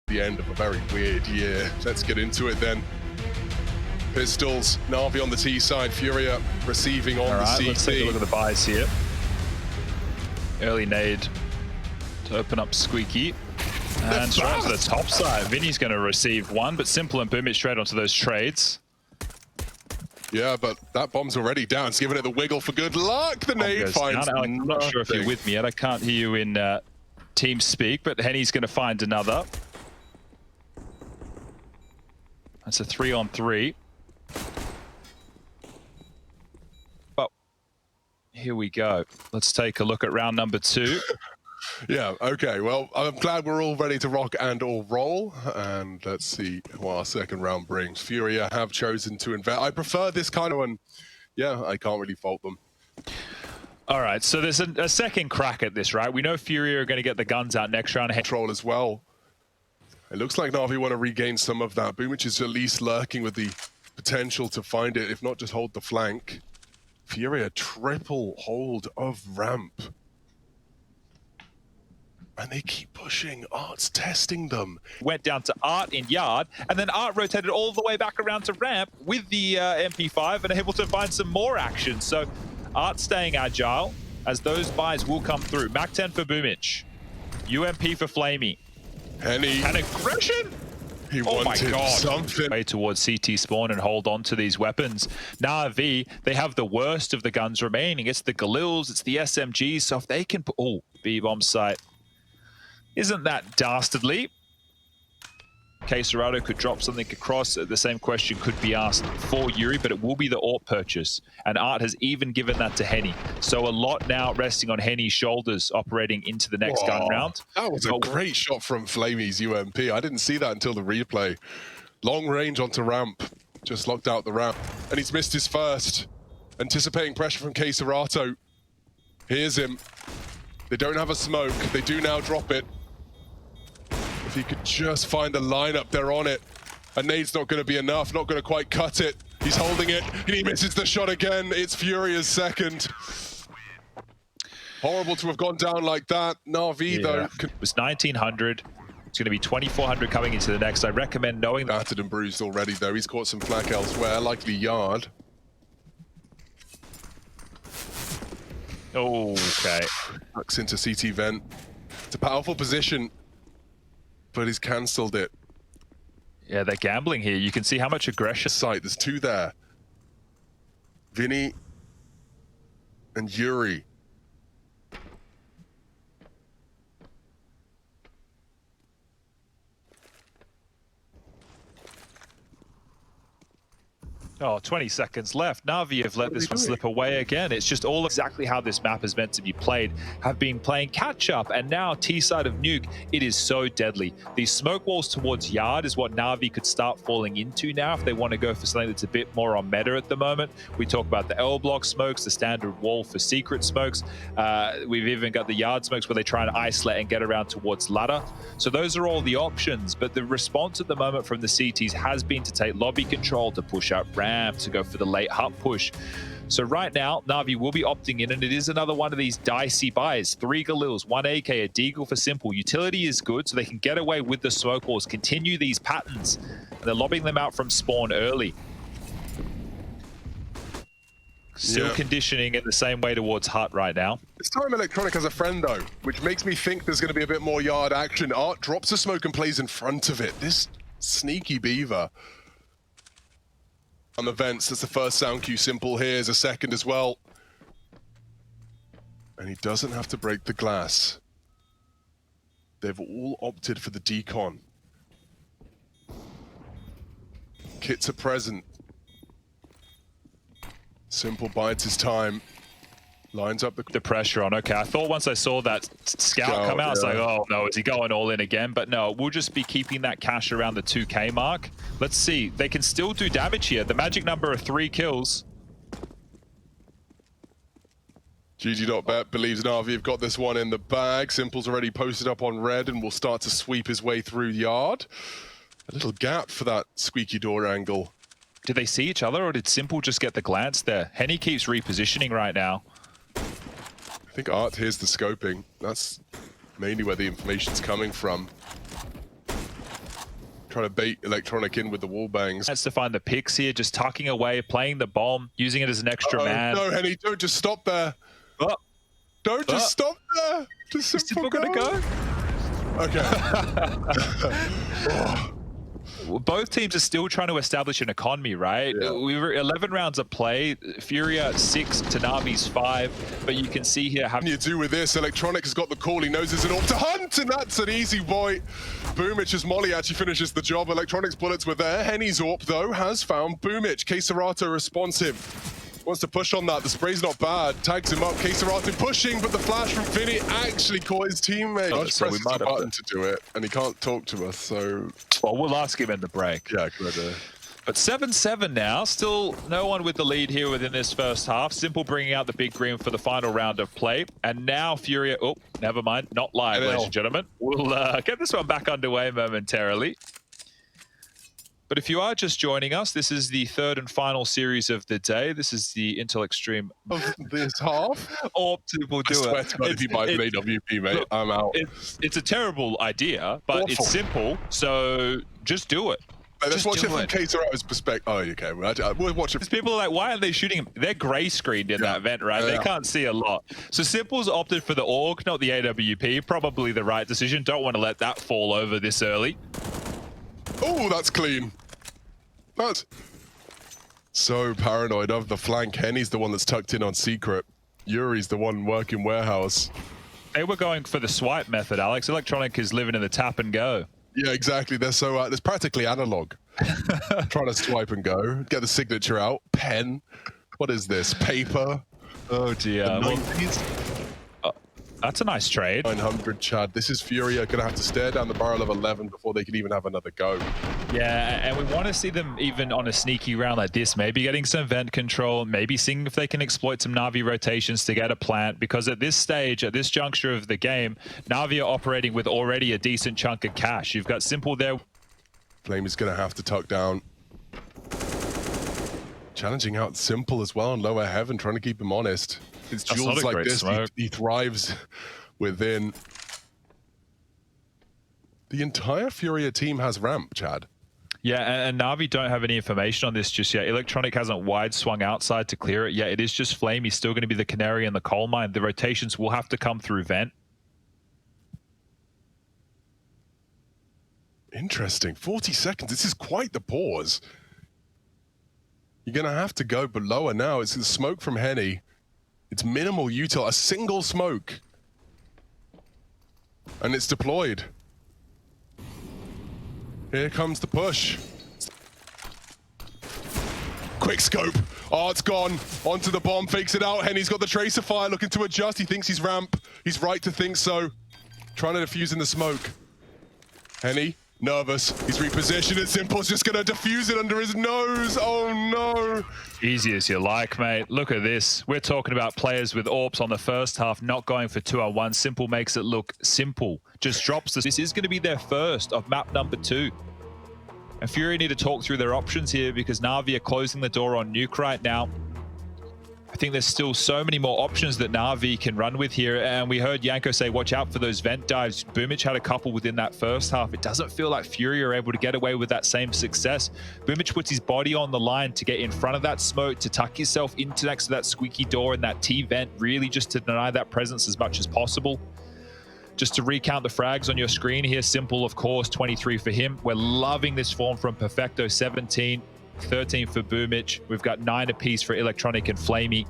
the end of a very weird year. Let's get into it then. Pistols, NAVI on the T side, Furia receiving on the CT. Let's take a look at the buys here. Early nade to open up Squeaky. And straight to the top side. Vinny's going to receive one, but simple and boom it straight onto those trades. Yeah, but that bomb's already down. It's giving it the wiggle for good luck. The nade finds down. I'm not sure if you're with me yet. I can't hear you in team speak, but Henny's going to find another. That's a 3-on-3. But here we go. Let's take a look at round number 2. Yeah, okay. Well, I'm glad we're all ready to rock and all roll. And let's see what our second round brings. Furia have chosen to invest. I prefer this kind of one. Yeah, I can't really fault them. All right, so there's a second crack at this, right? We know Furia are going to get the guns out next round. Control as well. It looks like NAVI want to regain some of that. Boomich is at least lurking with the potential to find it, if not just hold the flank. Furia triple hold of ramp. And they keep pushing. Art's testing them. Went down to Art in yard, and then Art rotated all the way back around to ramp with the MP5 and able to find some more action. So Art staying agile as those buys will come through. Mac 10 for Boomich. UMP for Flamey. Henny. And aggression? He Oh my wanted God. something. Way towards CT spawn and hold on to these weapons. NAVI, they have the worst of the guns remaining. It's the Galils, it's the SMGs. So if they can put... Oh, B-bomb site. Isn't that dastardly? csgo could drop something across. The same question could be asked for Yuri, but it will be the AWP purchase. And Art has even given that to Henny. So a lot now resting on Henny's shoulders operating into the next gun round. That was a great shot from Flamey's UMP. I didn't see that until the replay. Long range onto ramp. Just locked out the ramp. And he's missed his first. Anticipating pressure from csgo. Here's him. They don't have a smoke. They do now drop it. If he could just find the lineup, they're on it. A nade's not going to be enough, not going to quite cut it. He's holding it, and he misses the shot again. It's Furia's second. Horrible to have gone down like that. NAVI, though... It was 1900. It's going to be 2400 coming into the next. I recommend knowing that. Battered and bruised already, though. He's caught some flak elsewhere, likely yard. Oh, okay. Tucks into CT vent. It's a powerful position, but he's cancelled it. Yeah, they're gambling here. You can see how much aggression. Site, there's two there. Vinny and Yuri. Oh, 20 seconds left. NAVI have let this one slip away again. It's just all exactly how this map is meant to be played. Have been playing catch up, and now T-side of Nuke, it is so deadly. These smoke walls towards yard is what NAVI could start falling into now if they want to go for something that's a bit more on meta at the moment. We talk about the L block smokes, the standard wall for secret smokes. We've even got the yard smokes where they try and isolate and get around towards ladder. So those are all the options, but the response at the moment from the CTs has been to take lobby control, to push up ramp, to go for the late hub push. So right now, NAVI will be opting in, and it is another one of these dicey buys. 3 Galils, 1 AK, a Deagle for simple. Utility is good, so they can get away with the smoke walls, continue these patterns. And they're lobbing them out from spawn early. Still conditioning in the same way towards hut right now. This time Electronic has a friend, though, which makes me think there's going to be a bit more yard action. Art drops a smoke and plays in front of it. This sneaky beaver. On the vents, that's the first sound cue. Simple here is a second as well. And he doesn't have to break the glass. They've all opted for the decon. Kits are present. Simple bides his time. Lines up the pressure on. Okay, I thought once I saw that scout come out, I was like, oh no, is he going all in again? But no, we'll just be keeping that cash around the 2K mark. Let's see. They can still do damage here. The magic number of 3 kills. GG.bet believes NAVI have got this one in the bag. Simple's already posted up on red and will start to sweep his way through yard. A little gap for that squeaky door angle. Did they see each other, or did Simple just get the glance there? Henny keeps repositioning right now. I think Art hears the scoping. That's mainly where the information's coming from. Trying to bait Electronic in with the wall bangs. That's to find the picks here, just tucking away, playing the bomb, using it as an extra man. No, Henny, don't just stop there. Don't just stop there. Just simple gonna go. Okay. Both teams are still trying to establish an economy, right? Yeah. We were 11 rounds of play. Furia 6 to Navi's 5, but you can see here how What do you do with this? Electronic has got the call. He knows there's an AWP to hunt, and that's an easy boy. Boomich as Molly actually finishes the job. Electronic's bullets were there. Henny's AWP, though, has found Boomich. csgo responsive. Wants to push on that. The spray's not bad. Tags him up. csgo pushing, but the flash from Vinny actually caught his teammate. Oh, Just so presses the button to do it, and he can't talk to us, so... Well, we'll ask him in the break. Yeah, good idea. But 7-7 now. Still no one with the lead here within this first half. Simple bringing out the big green for the final round of play. And now Furia... Oh, never mind. Not live, ladies and gentlemen. We'll get this one back underway momentarily. But if you are just joining us, this is the third and final series of the day. This is the Intel Extreme Of this half? Or people do I swear to God, if you buy an AWP, mate, I'm out. It's a terrible idea, but Awful. it's simple. So just do it. Let's Just watch do it from Casero's perspective. Oh, okay. We'll watch it. People are like, why aren't they shooting him? They're gray screened in that vent, right? They can't see a lot. So Simple's opted for the AUG, not the AWP. Probably the right decision. Don't want to let that fall over this early. Oh, that's clean. That's so paranoid of the flank. Henny's the one that's tucked in on secret. Yuri's the one working warehouse. They were going for the swipe method, Alex. Electronic is living in the tap and go. Yeah, exactly. They're so there's practically analog. Trying to swipe and go, get the signature out, pen. What is this? Paper. Oh dear. Well, that's a nice trade. 900, Chad. This is Furia gonna have to stare down the barrel of 11 before they can even have another go. Yeah, and we want to see them even on a sneaky round like this, maybe getting some vent control, maybe seeing if they can exploit some Na'Vi rotations to get a plant, because at this stage, at this juncture of the game, Na'Vi are operating with already a decent chunk of cash. You've got Simple there. Flame is gonna have to tuck down. Challenging out Simple as well in lower heaven, trying to keep him honest. It's duels like this, he thrives within. The entire Furia team has ramp, Chad. Yeah, and Na'Vi don't have any information on this just yet. Electronic hasn't wide swung outside to clear it yet. It is just Flame. He's still going to be the canary in the coal mine. The rotations will have to come through vent. Interesting. 40 seconds. This is quite the pause. You're going to have to go below now. It's the smoke from Henny. It's minimal util. A single smoke. And it's deployed. Here comes the push. Quick scope. Oh, it's gone. Onto the bomb. Fakes it out. Henny's got the tracer fire. Looking to adjust. He thinks he's ramp. He's right to think so. Trying to defuse in the smoke. Henny. Nervous. He's repositioned it. Simple's just going to defuse it under his nose. Oh, no. Easy as you like, mate. Look at this. We're talking about players with AWPs on the first half, not going for 2-on-1. Simple makes it look simple. Just drops this. This is going to be their first of map number 2. And Fury need to talk through their options here because Na'Vi are closing the door on Nuke right now. I think there's still so many more options that Na'Vi can run with here. And we heard Yanko say, watch out for those vent dives. Boomich had a couple within that first half. It doesn't feel like Fury are able to get away with that same success. Boomich puts his body on the line to get in front of that smoke, to tuck himself into next to that squeaky door and that T-vent, really just to deny that presence as much as possible. Just to recount the frags on your screen here, Simple, of course, 23 for him. We're loving this form from Perfecto, 17. 13 for Boomich. We've got 9 apiece for Electronic and Flamey.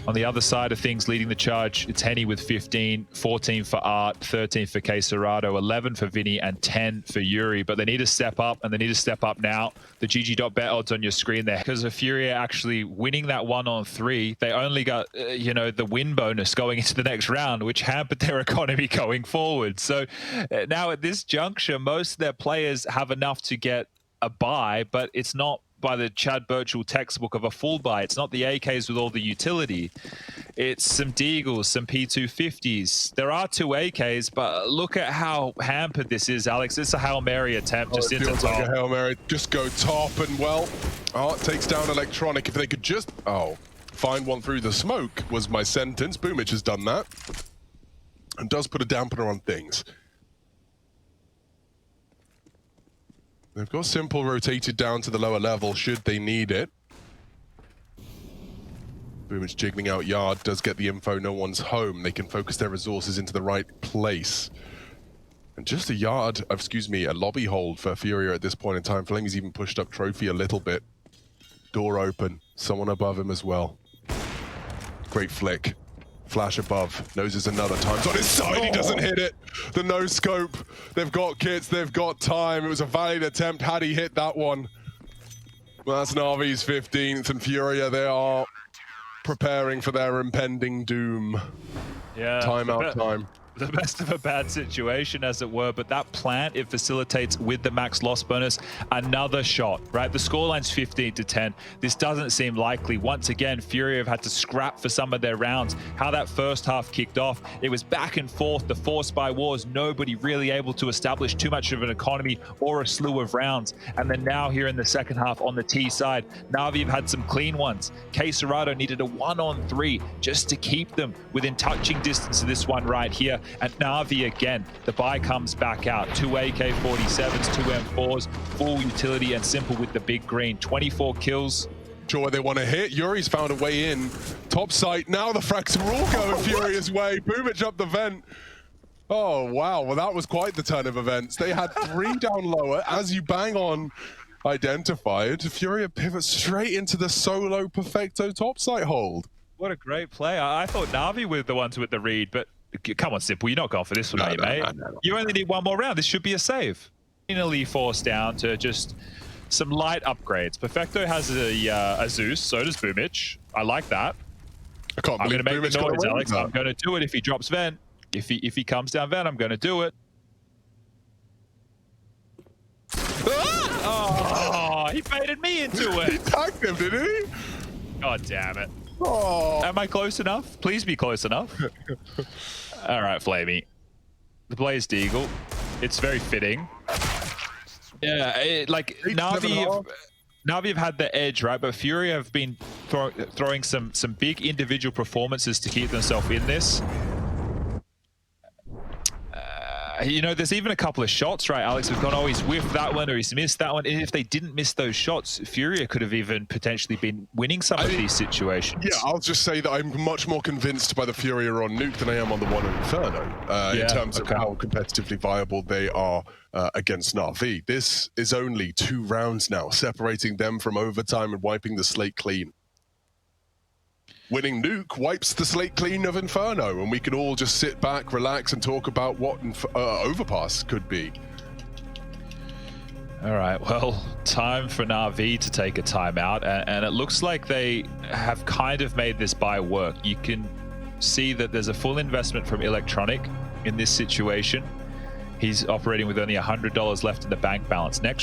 On the other side of things, leading the charge, it's Henny with 15, 14 for Art, 13 for csgo, 11 for Vinny, and 10 for Yuri. But they need to step up, and they need to step up now. The GG.bet odds on your screen there. Because of Furia actually winning that 1-on-3, they only got, the win bonus going into the next round, which hampered their economy going forward. So now at this juncture, most of their players have enough to get a buy, but it's not by the Chad Birchall textbook of a full buy. It's not the AKs with all the utility. It's some Deagles, some P250s. There are 2 AKs, but look at how hampered this is, Alex. It's a Hail Mary attempt just into top. Like a Hail Mary. Just go top and well. Art takes down Electronic. If they could just, find one through the smoke was my sentence. Boomich has done that. And does put a dampener on things. They've got Simple rotated down to the lower level should they need it. Boomich jiggling out yard, does get the info, no one's home. They can focus their resources into the right place. And just a yard, excuse me, a lobby hold for Furia at this point in time. Flamey's even pushed up Trophy a little bit. Door open, someone above him as well. Great flick. Flash above, knows there's another time. It's on his side, he doesn't hit it. The no scope, they've got kits, they've got time. It was a valid attempt had he hit that one. Well, that's NAVI's 15th, and Furia, they are preparing for their impending doom. Yeah. Timeout time. The best of a bad situation, as it were, but that plant, it facilitates with the max loss bonus another shot, right? The scoreline's 15-10. This doesn't seem likely. Once again, Furia have had to scrap for some of their rounds. How that first half kicked off, it was back and forth, the force by wars, nobody really able to establish too much of an economy or a slew of rounds. And then now here in the second half on the T side, Navi have had some clean ones. CeRq needed a 1-on-3 just to keep them within touching distance of this one right here. And Navi again, the buy comes back out. 2 AK-47s, 2 M4s, full utility and Simple with the big green. 24 kills. Sure where they want to hit. Yuri's found a way in. Top site, now the frags are all going Furia's way. Boomich up the vent. Oh, wow. Well, that was quite the turn of events. They had 3 down lower, as you bang on identified. Furia pivots straight into the solo perfecto top site hold. What a great play. I thought Navi were the ones with the read, but come on, Simple, you're not going for this one, are you, mate? No. You only need one more round. This should be a save. Finally forced down to just some light upgrades. Perfecto has a Zeus, so does Boomich. I like that. I can't I'm believe going to make the noise, Alex. That. I'm going to do it if he drops vent. If he comes down vent, I'm going to do it. Oh, he baited me into it. He tagged him, didn't he? God damn it. Oh. Am I close enough? Please be close enough. All right, Flamey. The Blazed Eagle. It's very fitting. Yeah, like Navi have had the edge, right? But Furia have been throwing some big individual performances to keep themselves in this. You know, there's even a couple of shots, right, Alex? We've gone, oh, he's whiffed that one or he's missed that one. And if they didn't miss those shots, Furia could have even potentially been winning some of these situations. Yeah, I'll just say that I'm much more convinced by the Furia on Nuke than I am on the one on Inferno in terms of how competitively viable they are against NAVI. This is only 2 rounds now, separating them from overtime and wiping the slate clean. Winning Nuke wipes the slate clean of Inferno, and we can all just sit back, relax, and talk about what Overpass could be. All right, well, time for NAVI to take a timeout, and it looks like they have kind of made this buy work. You can see that there's a full investment from Electronic in this situation. He's operating with only $100 left in the bank balance. Next